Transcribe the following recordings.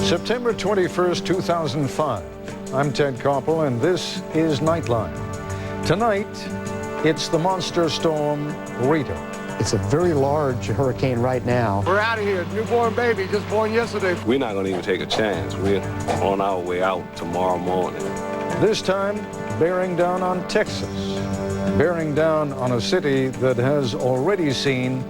September 21st, 2005. I'm Ted Koppel, and this is Nightline. Tonight, it's the monster storm Rita. It's a very large hurricane right now. We're out of here. Newborn baby, just born yesterday. We're not going to even take a chance. We're on our way out tomorrow morning. This time, bearing down on Texas. Bearing down on a city that has already seen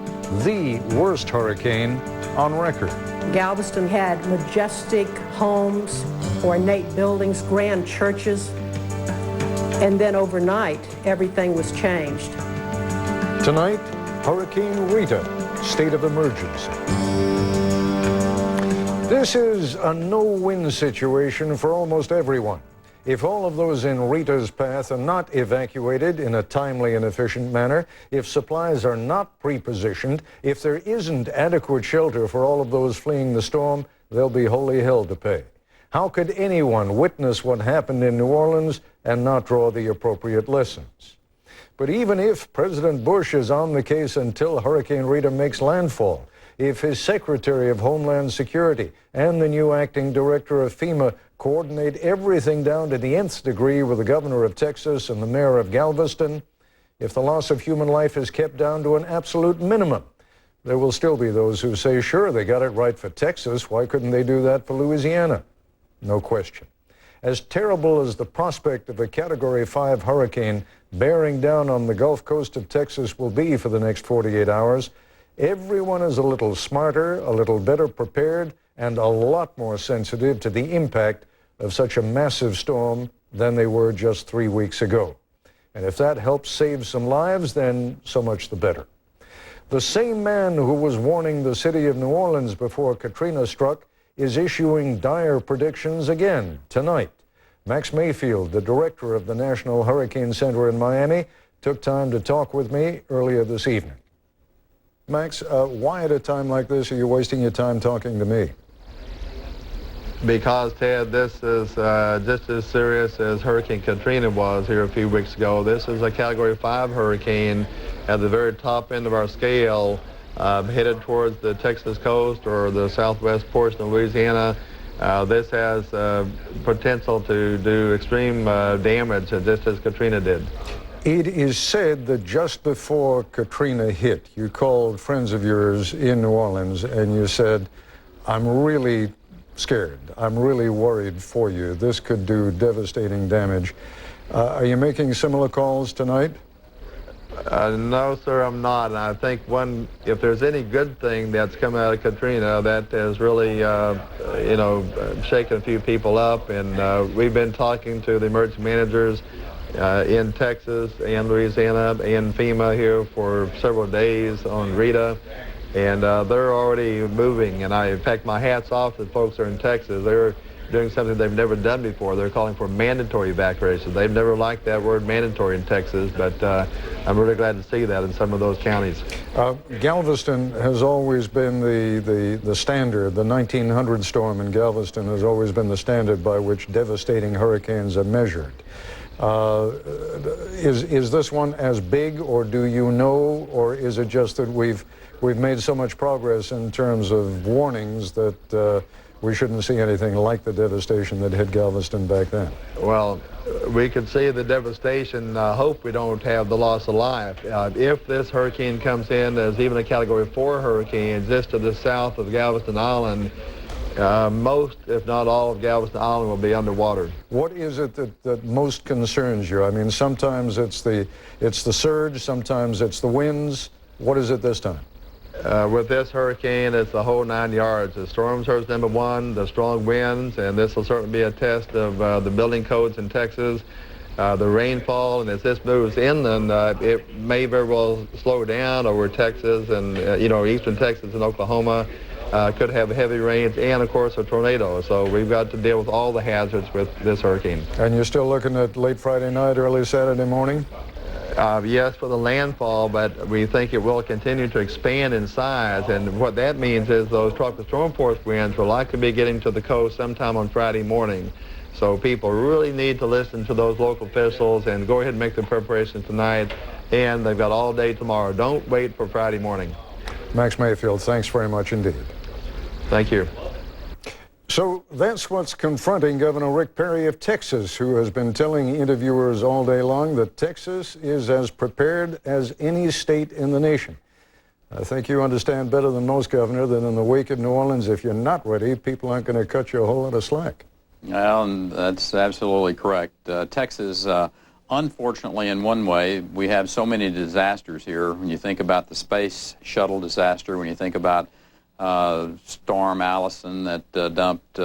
the worst hurricane on record. Galveston had majestic homes, ornate buildings, grand churches, and then overnight, everything was changed. Tonight, Hurricane Rita, state of emergency. This is a no-win situation for almost everyone. If all of those in Rita's path are not evacuated in a timely and efficient manner, if supplies are not pre-positioned, if there isn't adequate shelter for all of those fleeing the storm, they'll be wholly hell to pay. How could anyone witness what happened in New Orleans and not draw the appropriate lessons? But even if President Bush is on the case until Hurricane Rita makes landfall, if his Secretary of Homeland Security and the new acting director of FEMA coordinate everything down to the nth degree with the governor of Texas and the mayor of Galveston, if the loss of human life is kept down to an absolute minimum, there will still be those who say, sure, they got it right for Texas. Why couldn't they do that for Louisiana? No question. As terrible as the prospect of a Category 5 hurricane bearing down on the Gulf Coast of Texas will be for the next 48 hours, everyone is a little smarter, a little better prepared, and a lot more sensitive to the impact of such a massive storm than they were just 3 weeks ago. And if that helps save some lives, then so much the better. The same man who was warning the city of New Orleans before Katrina struck is issuing dire predictions again tonight. Max Mayfield, the director of the National Hurricane Center in Miami, took time to talk with me earlier this evening. Max, why at a time like this are you wasting your time talking to me? Because, Ted, this is just as serious as Hurricane Katrina was here a few weeks ago. This is a Category 5 hurricane at the very top end of our scale, headed towards the Texas coast or the southwest portion of Louisiana. This has potential to do extreme damage, just as Katrina did. It is said that just before Katrina hit, you called friends of yours in New Orleans and you said, I'm really scared. I'm really worried for you. This could do devastating damage. Are you making similar calls tonight? No, sir, I'm not. And I think if there's any good thing that's come out of Katrina, that has really, shaken a few people up. And we've been talking to the emergency managers in Texas and Louisiana and FEMA here for several days on Rita. And they're already moving, and in fact, my hat's off to the folks that are in Texas. They're doing something they've never done before. They're calling for mandatory evacuation. They've never liked that word mandatory in Texas, but I'm really glad to see that in some of those counties. Galveston has always been the standard. The 1900 storm in Galveston has always been the standard by which devastating hurricanes are measured. Is this one as big, or do you know, or is it just that we've made so much progress in terms of warnings that we shouldn't see anything like the devastation that hit Galveston back then? Well, we could see the devastation. Hope we don't have the loss of life. If this hurricane comes in as even a Category 4 hurricane just to the south of Galveston Island, most, if not all, of Galveston Island will be underwater. What is it that most concerns you? I mean, sometimes it's the surge, sometimes it's the winds. What is it this time? With this hurricane, it's the whole 9 yards. The storm surge number one, the strong winds, and this will certainly be a test of the building codes in Texas. The rainfall, and as this moves inland, it may very well slow down over Texas and, eastern Texas and Oklahoma. Could have heavy rains and, of course, a tornado. So we've got to deal with all the hazards with this hurricane. And you're still looking at late Friday night, early Saturday morning? Yes, for the landfall, but we think it will continue to expand in size. And what that means is those tropical storm force winds will likely be getting to the coast sometime on Friday morning. So people really need to listen to those local officials and go ahead and make the preparations tonight. And they've got all day tomorrow. Don't wait for Friday morning. Max Mayfield, thanks very much indeed. Thank you. So that's what's confronting Governor Rick Perry of Texas, who has been telling interviewers all day long that Texas is as prepared as any state in the nation. I think you understand better than most, Governor, that in the wake of New Orleans, if you're not ready, people aren't going to cut you a whole lot of slack. Well, and that's absolutely correct. Texas, unfortunately, in one way, we have so many disasters here. When you think about the space shuttle disaster, when you think about Storm Allison that dumped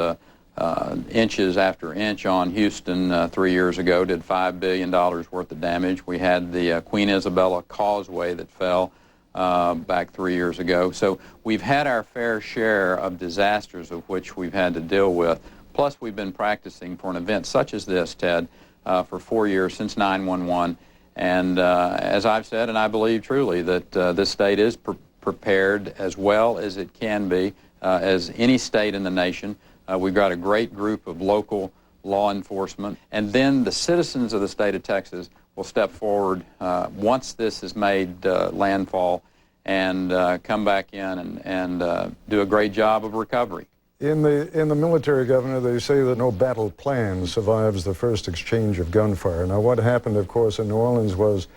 inches after inch on Houston 3 years ago, did $5 billion worth of damage. We had the Queen Isabella Causeway that fell back 3 years ago. So we've had our fair share of disasters of which we've had to deal with. Plus, we've been practicing for an event such as this, Ted, for 4 years, since 9/11. And as I've said, and I believe truly, that this state is prepared as well as it can be, as any state in the nation. We've got a great group of local law enforcement. And then the citizens of the state of Texas will step forward once this has made landfall and come back in and do a great job of recovery. In the military, Governor, they say that no battle plan survives the first exchange of gunfire. Now, what happened, of course, in New Orleans was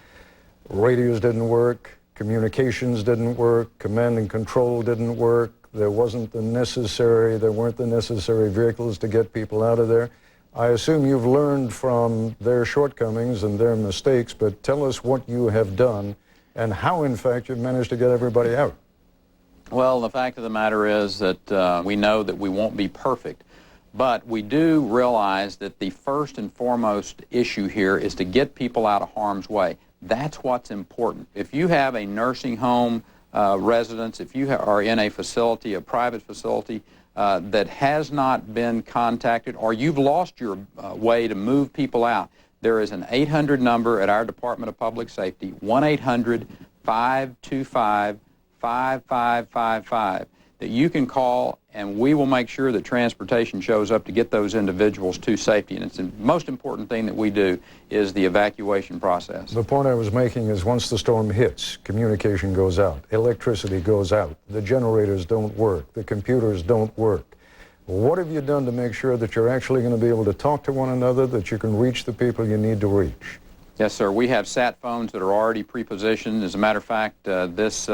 radios didn't work, communications didn't work, command and control didn't work. There weren't the necessary vehicles to get people out of there. I assume you've learned from their shortcomings and their mistakes, but tell us what you have done and how, in fact, you've managed to get everybody out. Well, the fact of the matter is that we know that we won't be perfect, but we do realize that the first and foremost issue here is to get people out of harm's way. That's what's important. If you have a nursing home residence, if you are in a facility, a private facility, that has not been contacted, or you've lost your way to move people out, there is an 800 number at our Department of Public Safety, 1-800-525-5555, that you can call, and we will make sure that transportation shows up to get those individuals to safety. And it's the most important thing that we do is the evacuation process. The point I was making is once the storm hits, communication goes out, electricity goes out, the generators don't work, the computers don't work. What have you done to make sure that you're actually going to be able to talk to one another, that you can reach the people you need to reach? Yes, sir. We have sat phones that are already pre-positioned. As a matter of fact, this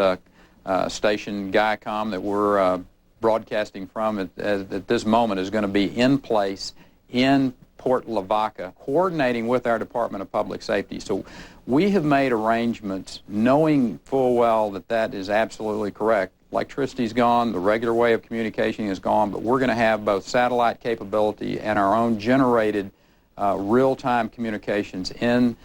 station, Guycom, that we're broadcasting from at this moment is going to be in place in Port Lavaca, coordinating with our Department of Public Safety. So we have made arrangements knowing full well that that is absolutely correct. Electricity's gone, the regular way of communicating is gone, but we're going to have both satellite capability and our own generated real-time communications in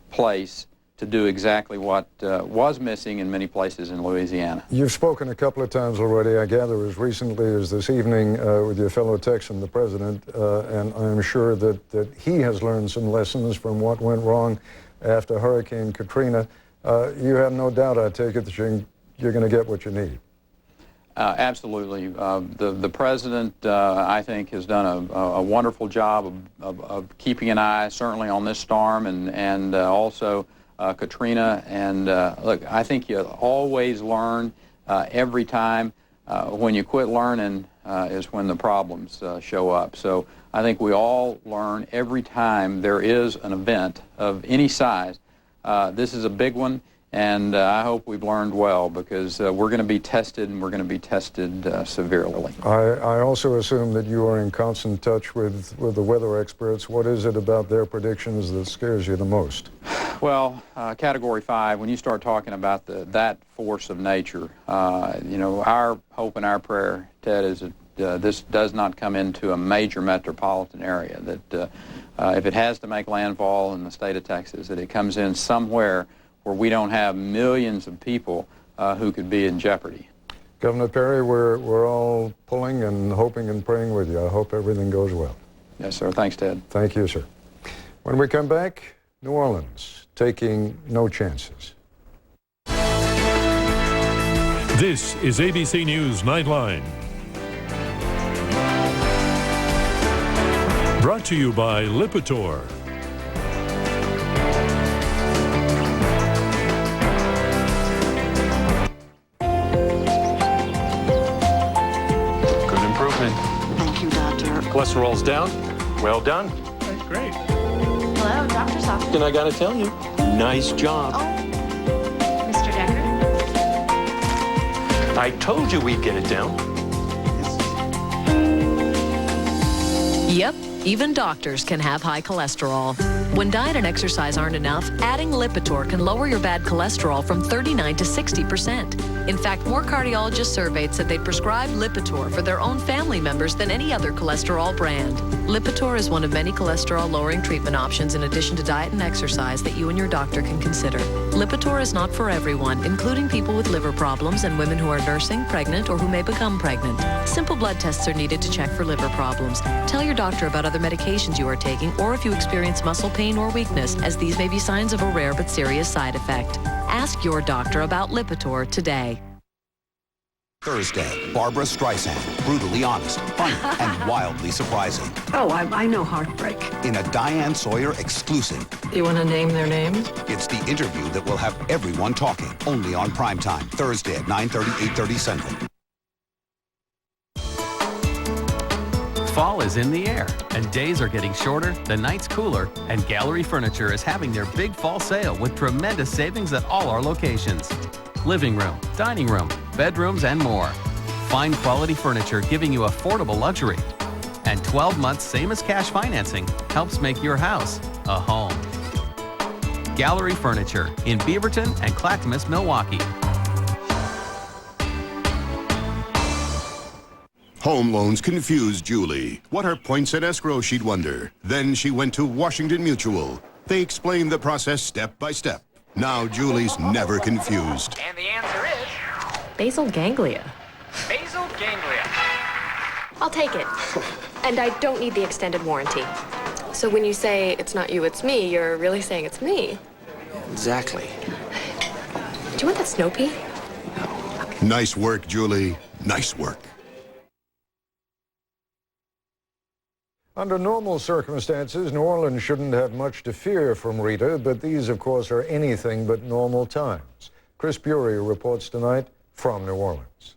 place to do exactly what was missing in many places in Louisiana. You've spoken a couple of times already, I gather, as recently as this evening with your fellow Texan, the president, and I'm sure that he has learned some lessons from what went wrong after Hurricane Katrina. You have no doubt, I take it, that you're going to get what you need. Absolutely. The president, I think, has done a wonderful job of keeping an eye, certainly on this storm and also Katrina. And look, I think you always learn every time. When you quit learning is when the problems show up. So I think we all learn every time there is an event of any size. This is a big one. And I hope we've learned well, because we're going to be tested, and we're going to be tested severely. I also assume that you are in constant touch with the weather experts. What is it about their predictions that scares you the most? Well, Category 5, when you start talking about that force of nature, our hope and our prayer, Ted, is that this does not come into a major metropolitan area, that if it has to make landfall in the state of Texas, that it comes in somewhere where we don't have millions of people who could be in jeopardy. Governor Perry, we're all pulling and hoping and praying with you. I hope everything goes well. Yes, sir. Thanks, Ted. Thank you, sir. When we come back, New Orleans, taking no chances. This is ABC News Nightline. Brought to you by Lipitor. Thank you, Doc. Cholesterol's down. Well done. Great. Hello, doctor's office. And I gotta tell you, nice job. Mr. Decker? I told you we'd get it down. Yep, even doctors can have high cholesterol. When diet and exercise aren't enough, adding Lipitor can lower your bad cholesterol from 39 to 60%. In fact, more cardiologists surveyed said they'd prescribe Lipitor for their own family members than any other cholesterol brand. Lipitor is one of many cholesterol-lowering treatment options in addition to diet and exercise that you and your doctor can consider. Lipitor is not for everyone, including people with liver problems and women who are nursing, pregnant, or who may become pregnant. Simple blood tests are needed to check for liver problems. Tell your doctor about other medications you are taking or if you experience muscle pain or weakness, as these may be signs of a rare but serious side effect. Ask your doctor about Lipitor today. Thursday, Barbara Streisand, brutally honest, funny, and wildly surprising. Oh, I know heartbreak. In a Diane Sawyer exclusive. You want to name their names? It's the interview that will have everyone talking, only on primetime, Thursday at 9:30, 8:30 Central. Fall is in the air, and days are getting shorter, the nights cooler, and Gallery Furniture is having their big fall sale with tremendous savings at all our locations. Living room, dining room, bedrooms, and more. Fine quality furniture giving you affordable luxury. And 12 months same as cash financing helps make your house a home. Gallery Furniture in Beaverton and Clackamas, Milwaukee. Home loans confused Julie. What are points at escrow, she'd wonder. Then she went to Washington Mutual. They explained the process step by step. Now Julie's never confused. And the answer is... basal ganglia. basal ganglia. I'll take it. And I don't need the extended warranty. So when you say it's not you, it's me, you're really saying it's me. Exactly. Do you want that snow pea? Nice work, Julie. Nice work. Under normal circumstances, New Orleans shouldn't have much to fear from Rita, but these, of course, are anything but normal times. Chris Bury reports tonight from New Orleans.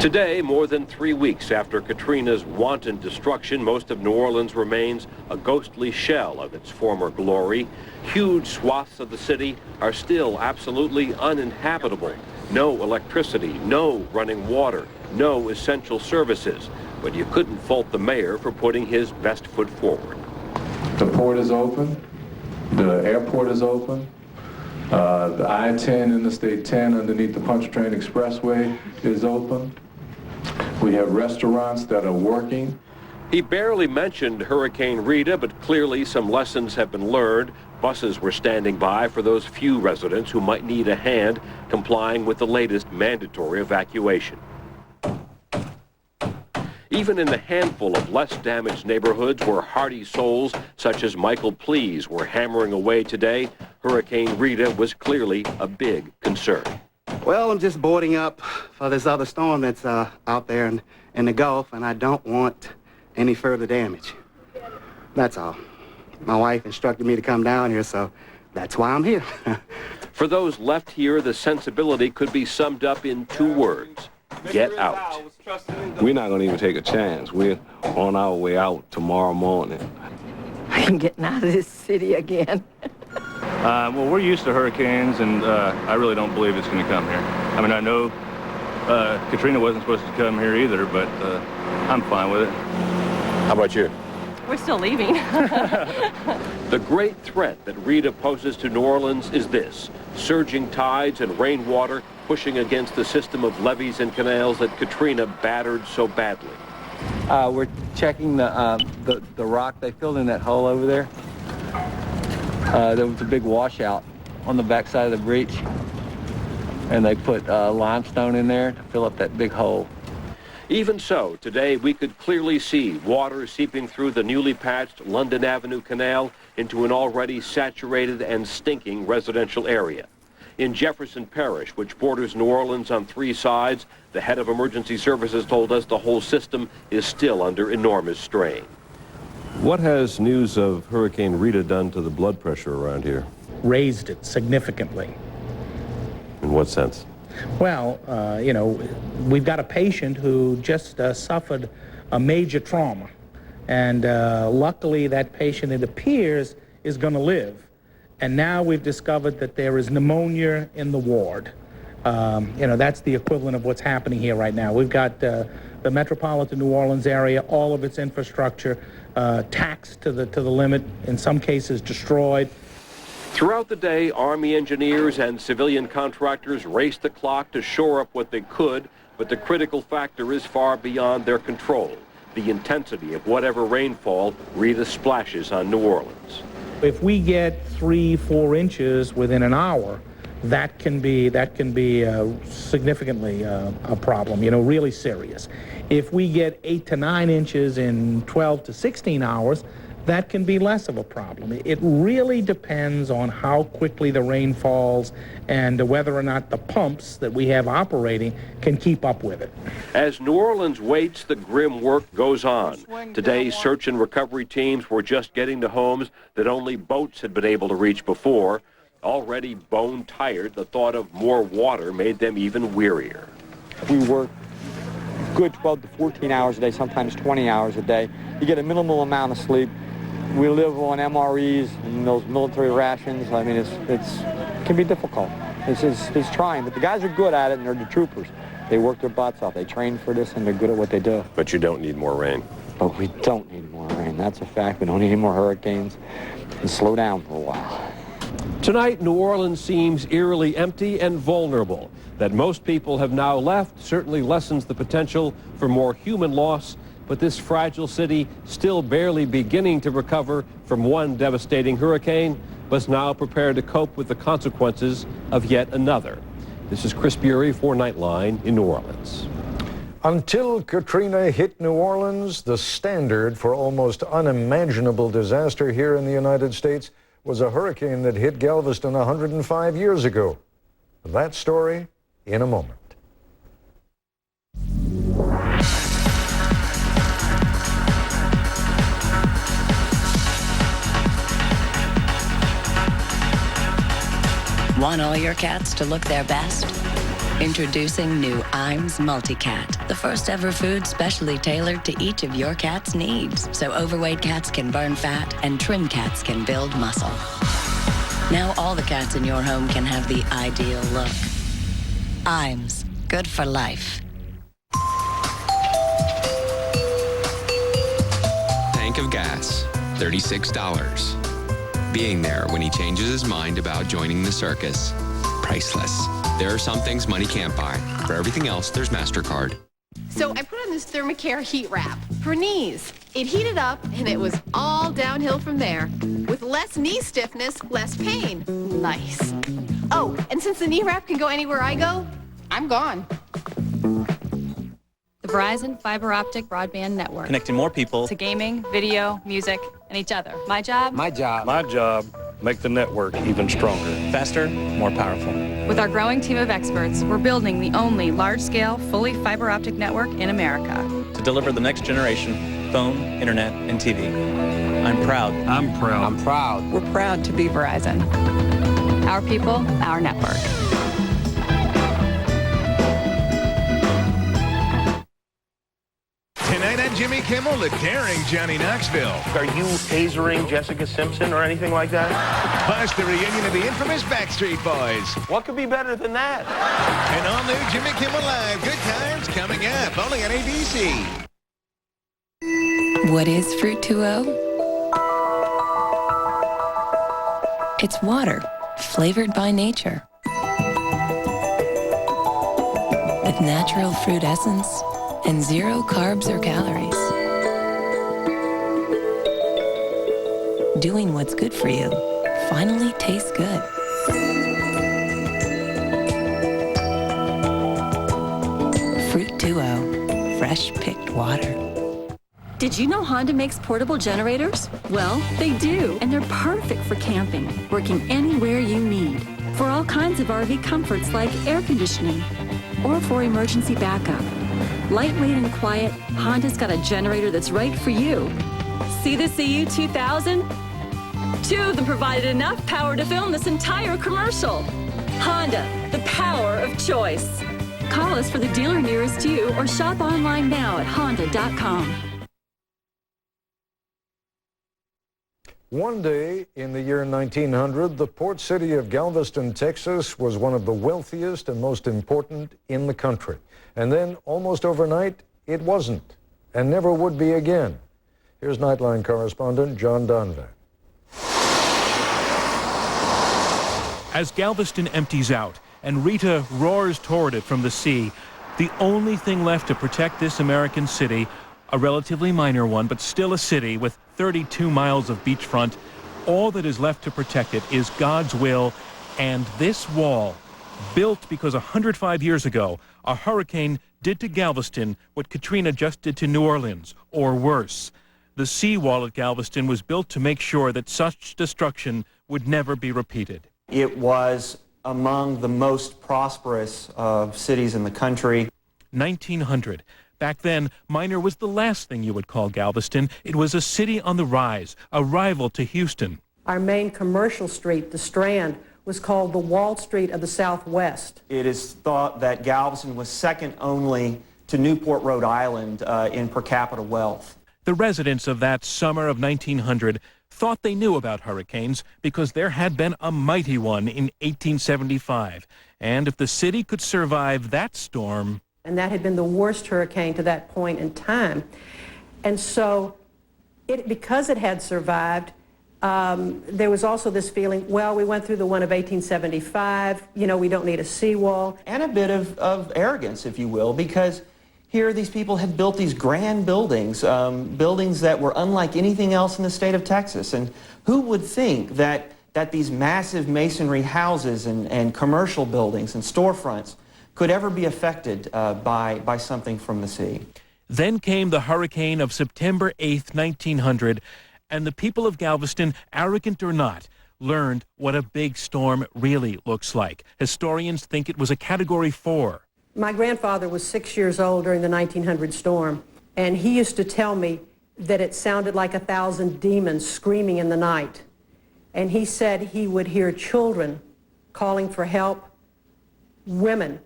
Today, more than 3 weeks after Katrina's wanton destruction, most of New Orleans remains a ghostly shell of its former glory. Huge swaths of the city are still absolutely uninhabitable. No electricity, no running water, no essential services. But you couldn't fault the mayor for putting his best foot forward. The port is open. The airport is open. The I-10, Interstate 10, underneath the Pontchartrain Expressway is open. We have restaurants that are working. He barely mentioned Hurricane Rita, but clearly some lessons have been learned. Buses were standing by for those few residents who might need a hand complying with the latest mandatory evacuation. Even in the handful of less damaged neighborhoods where hardy souls such as Michael Pleas were hammering away today, Hurricane Rita was clearly a big concern. Well, I'm just boarding up for this other storm that's out there in the Gulf, and I don't want any further damage. That's all. My wife instructed me to come down here, so that's why I'm here. For those left here, the sensibility could be summed up in 2 words. Get out. We're not going to even take a chance. We're on our way out tomorrow morning. I'm getting out of this city again. Well, we're used to hurricanes, and I really don't believe it's going to come here. I mean, I know Katrina wasn't supposed to come here either, but I'm fine with it. How about you? We're still leaving. The great threat that Rita poses to New Orleans is this: surging tides and rainwater pushing against the system of levees and canals that Katrina battered so badly. We're checking the rock they filled in that hole over there. There was a big washout on the backside of the breach, and they put limestone in there to fill up that big hole. Even so, today we could clearly see water seeping through the newly patched London Avenue Canal into an already saturated and stinking residential area. In Jefferson Parish, which borders New Orleans on 3 sides, the head of emergency services told us the whole system is still under enormous strain. What has news of Hurricane Rita done to the blood pressure around here? Raised it significantly. In what sense? Well, you know, we've got a patient who just suffered a major trauma. And luckily, that patient, it appears, is going to live. And now we've discovered that there is pneumonia in the ward. You know, that's the equivalent of what's happening here right now. We've got the metropolitan New Orleans area, all of its infrastructure taxed to the limit, in some cases destroyed. Throughout the day, Army engineers and civilian contractors raced the clock to shore up what they could, but the critical factor is far beyond their control: the intensity of whatever rainfall Rita splashes on New Orleans. If we get 3-4 inches within an hour, that can be significantly a problem, you know, really serious. If we get 8 to 9 inches in 12 to 16 hours, that can be less of a problem. It really depends on how quickly the rain falls and whether or not the pumps that we have operating can keep up with it. As New Orleans waits, the grim work goes on. Today's search and recovery teams were just getting to homes that only boats had been able to reach before. Already bone-tired, the thought of more water made them even wearier. We work good 12 to 14 hours a day, sometimes 20 hours a day. You get a minimal amount of sleep. We live on MREs and those military rations. I mean, it can be difficult. It's trying, but the guys are good at it, and they're the troopers. They work their butts off. They train for this, and they're good at what they do. But you don't need more rain. But we don't need more rain. That's a fact. We don't need any more hurricanes. And slow down for a while. Tonight, New Orleans seems eerily empty and vulnerable. That most people have now left certainly lessens the potential for more human loss, but this fragile city, still barely beginning to recover from one devastating hurricane, was now prepared to cope with the consequences of yet another. This is Chris Bury for Nightline in New Orleans. Until Katrina hit New Orleans, the standard for almost unimaginable disaster here in the United States was a hurricane that hit Galveston 105 years ago. That story in a moment. Want all your cats to look their best? Introducing new Iams Multicat, the first ever food specially tailored to each of your cat's needs, so overweight cats can burn fat and trim cats can build muscle. Now all the cats in your home can have the ideal look. Iams, good for life. Tank of gas, $36. Being there when he changes his mind about joining the circus, priceless. There are some things money can't buy. For everything else, there's MasterCard. So I put on this Thermacare heat wrap for knees. It heated up and it was all downhill from there. With less knee stiffness, less pain. Nice. Oh, and since the knee wrap can go anywhere I go, I'm gone. The Verizon Fiber Optic Broadband Network. Connecting more people To gaming, video, music, and each other. My job? My job. My job, make the network even stronger. Faster, more powerful. With our growing team of experts, we're building the only large-scale, fully fiber optic network in America. To deliver the next generation, phone, internet, and TV. I'm proud. I'm proud. I'm proud. We're proud to be Verizon. Our people, our network. Tonight on Jimmy Kimmel, the daring Johnny Knoxville. Are you tasering Jessica Simpson or anything like that? Plus, the reunion of the infamous Backstreet Boys. What could be better than that? And all new Jimmy Kimmel Live. Good times coming up, only on ABC. What is Fruit 2.0? It's water, flavored by nature. With natural fruit essence and 0 carbs or calories. Doing what's good for you finally tastes good. Fruit 2.0, fresh picked water. Did you know Honda makes portable generators? Well, they do, and they're perfect for camping, working anywhere you need. For all kinds of RV comforts like air conditioning, or for emergency backup. Lightweight and quiet, Honda's got a generator that's right for you. See the CU 2000? 2 of them provided enough power to film this entire commercial. Honda, the power of choice. Call us for the dealer nearest you or shop online now at honda.com. One day in the year 1900, the port city of Galveston, Texas, was one of the wealthiest and most important in the country. And then, almost overnight, it wasn't, and never would be again. Here's Nightline correspondent John Donvan. As Galveston empties out and Rita roars toward it from the sea, the only thing left to protect this American city, a relatively minor one, but still a city with 32 miles of beachfront, all that is left to protect it is God's will and this wall, built because 105 years ago, a hurricane did to Galveston what Katrina just did to New Orleans, or worse. The seawall at Galveston was built to make sure that such destruction would never be repeated. It was among the most prosperous of cities in the country. 1900. Back then, minor was the last thing you would call Galveston. It was a city on the rise, a rival to Houston. Our main commercial street, the Strand, was called the Wall Street of the Southwest. It is thought that Galveston was second only to Newport, Rhode Island in per capita wealth. The residents of that summer of 1900 thought they knew about hurricanes because there had been a mighty one in 1875. And if the city could survive that storm... And that had been the worst hurricane to that point in time. And so, because it had survived, there was also this feeling, well, we went through the one of 1875, you know, we don't need a seawall. And a bit of arrogance, if you will, because here these people had built these grand buildings, buildings that were unlike anything else in the state of Texas. And who would think that these massive masonry houses and commercial buildings and storefronts could ever be affected by something from the sea? Then came the hurricane of September 8th, 1900, and the people of Galveston, arrogant or not, learned what a big storm really looks like. Historians think it was a Category 4. My grandfather was 6 years old during the 1900 storm, and he used to tell me that it sounded like 1,000 demons screaming in the night. And he said he would hear children calling for help, women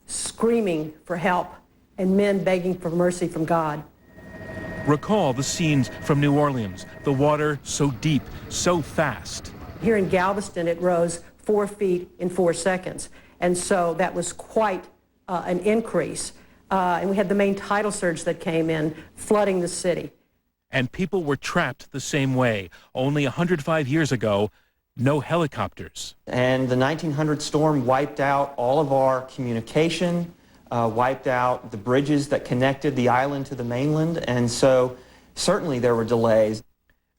screaming for help, and men begging for mercy from God. Recall the scenes from New Orleans, the water so deep, so fast. Here in Galveston, it rose 4 feet in 4 seconds, and so that was quite an increase. And we had the main tidal surge that came in, flooding the city. And people were trapped the same way. Only 105 years ago, no helicopters. And the 1900 storm wiped out all of our communication, wiped out the bridges that connected the island to the mainland, and so certainly there were delays.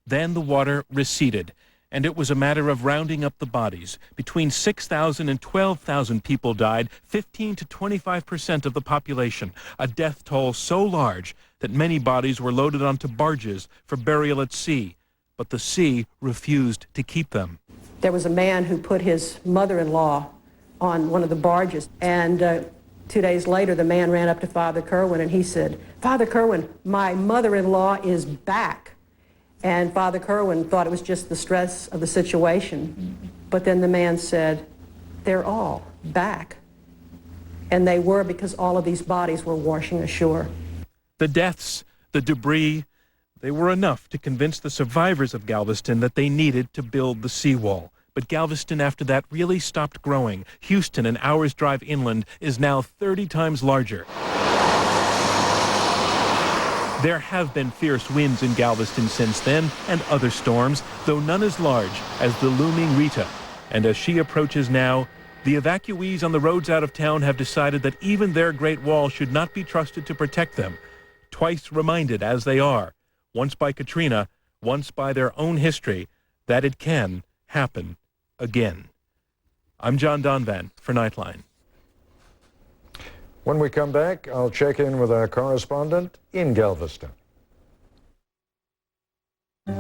Then the water receded, and it was a matter of rounding up the bodies. Between 6,000 and 12,000 people died, 15 to 25% of the population, a death toll so large that many bodies were loaded onto barges for burial at sea. But the sea refused to keep them. There was a man who put his mother-in-law on one of the barges, and 2 days later the man ran up to Father Kerwin and he said, "Father Kerwin, my mother-in-law is back." And Father Kerwin thought it was just the stress of the situation. But then the man said, "They're all back." And they were, because all of these bodies were washing ashore. The deaths, the debris, they were enough to convince the survivors of Galveston that they needed to build the seawall. But Galveston after that really stopped growing. Houston, an hour's drive inland, is now 30 times larger. There have been fierce winds in Galveston since then, and other storms, though none as large as the looming Rita. And as she approaches now, the evacuees on the roads out of town have decided that even their Great Wall should not be trusted to protect them. Twice reminded as they are, once by Katrina, once by their own history, that it can happen again. I'm John Donvan for Nightline. When we come back, I'll check in with our correspondent in Galveston.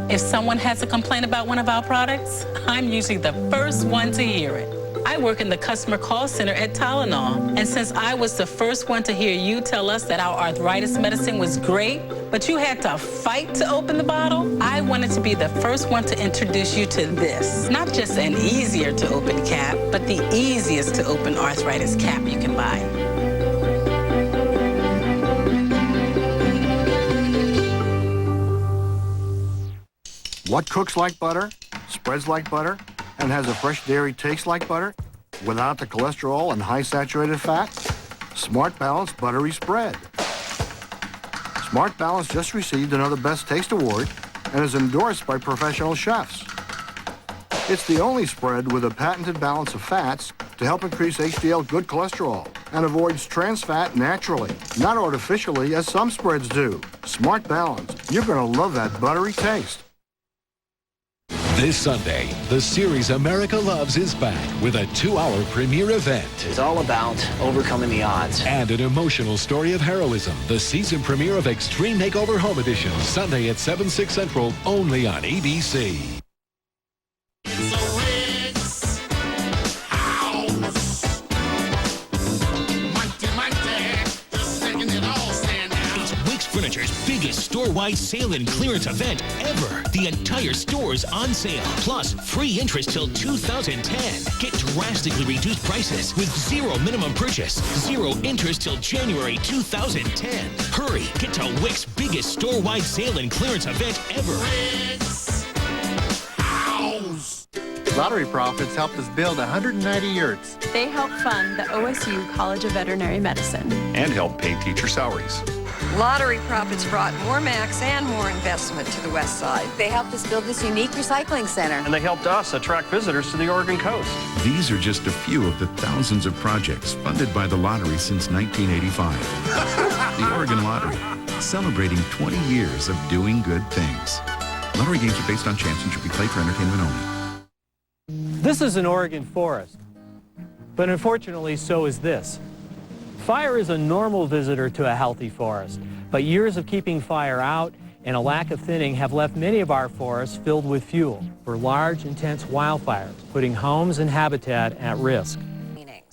If someone has a complaint about one of our products, I'm usually the first one to hear it. I work in the customer call center at Tylenol, and since I was the first one to hear you tell us that our arthritis medicine was great, but you had to fight to open the bottle, I wanted to be the first one to introduce you to this. Not just an easier to open cap, but the easiest to open arthritis cap you can buy. What cooks like butter, spreads like butter, and has a fresh dairy taste like butter without the cholesterol and high saturated fat? Smart Balance Buttery Spread. Smart Balance just received another Best Taste Award and is endorsed by professional chefs. It's the only spread with a patented balance of fats to help increase HDL good cholesterol and avoids trans fat naturally, not artificially as some spreads do. Smart Balance. You're going to love that buttery taste. This Sunday, the series America Loves is back with a 2-hour premiere event. It's all about overcoming the odds. And an emotional story of heroism. The season premiere of Extreme Makeover Home Edition, Sunday at 7/6 Central, only on ABC. Furniture's biggest store-wide sale and clearance event ever. The entire store's on sale, plus free interest till 2010. Get drastically reduced prices with zero minimum purchase, zero interest till January 2010. Hurry, get to Wick's biggest store-wide sale and clearance event ever. Wick's House. Lottery profits helped us build 190 yurts. They help fund the OSU College of Veterinary Medicine. And help pay teacher salaries. Lottery profits brought more max and more investment to the West Side. They helped us build this unique recycling center. And they helped us attract visitors to the Oregon coast. These are just a few of the thousands of projects funded by the lottery since 1985. The Oregon Lottery, celebrating 20 years of doing good things. Lottery games are based on chance and should be played for entertainment only. This is an Oregon forest, but unfortunately so is this. Fire is a normal visitor to a healthy forest, but years of keeping fire out and a lack of thinning have left many of our forests filled with fuel for large, intense wildfires, putting homes and habitat at risk.